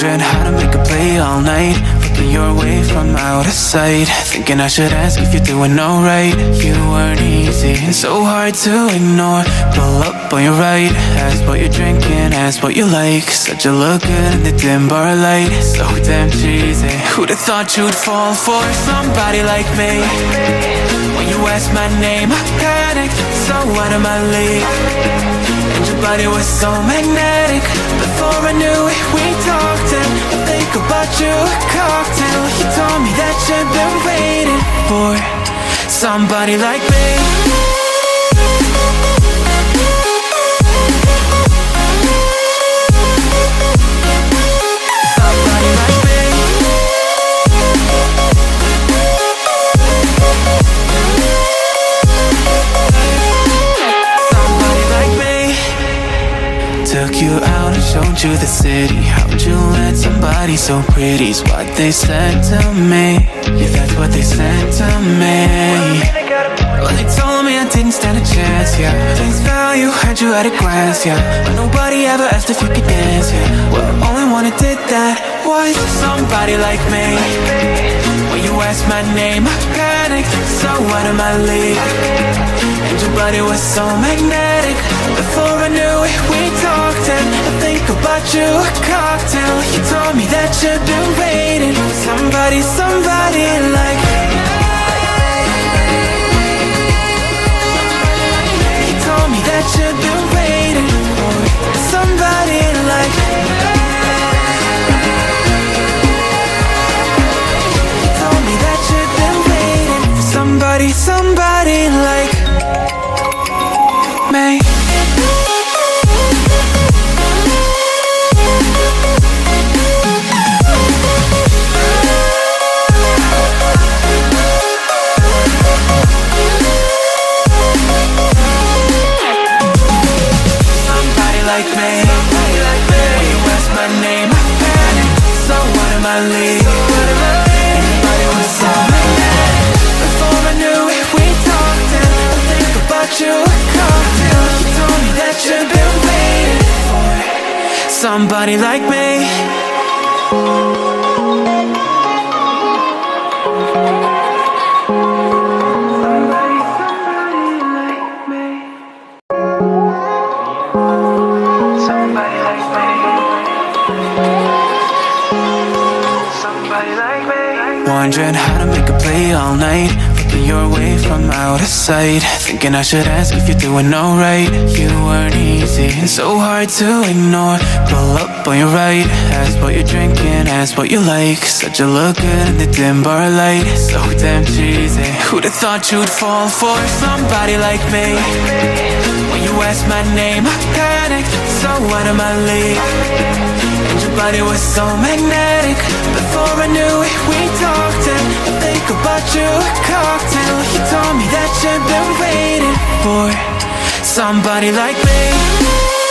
Wondering how to make a play all night, looking your way from out of sight, thinking I should ask if you're doing alright. You weren't easy and so hard to ignore. Pull up on your right, ask what you're drinking, ask what you like. Said you look good in the dim bar light, so damn cheesy. Who'd have thought you'd fall for somebody like me? When you asked my name, I panicked, so out of my league. And your body was so magnetic. Before I knew it, we talked, and I think about you a cocktail. You told me that you've been waiting for somebody like me. Took you out and showed you the city. How'd you let somebody so pretty's what they said to me? Yeah, that's what they said to me. Well, they told me I didn't stand a chance, yeah. Face value, heard you at a glance, yeah. But nobody ever asked if you could dance, yeah. Well, the only one who did that was somebody like me. When you asked my name, I panicked, so out of my league. And your body was so magnetic. Before I knew it, we talked, and I think about you a cocktail. You told me that you've been waiting for somebody like. You told me that you've been waiting for somebody like. You told me that you've been waiting for somebody like me. Like me, when you ask my name, I panicked, so out of my league. Everybody was so magnetic. Before I knew it, we talked, and I think about you a cocktail. You told me that you've been waiting for somebody like me. Wondering how to make a play all night, looking your way from out of sight, thinking I should ask if you're doing alright. You weren't easy and so hard to ignore. Pull up on your right, ask what you're drinking, ask what you like. Said you look good in the dim bar light, so damn cheesy. Who'd have thought you'd fall for somebody like me? When you asked my name, I panicked, so out of my league. And your body was so magnetic. Before I knew it, we talked, and I think about you a cocktail. You told me that you've been waiting for somebody like me.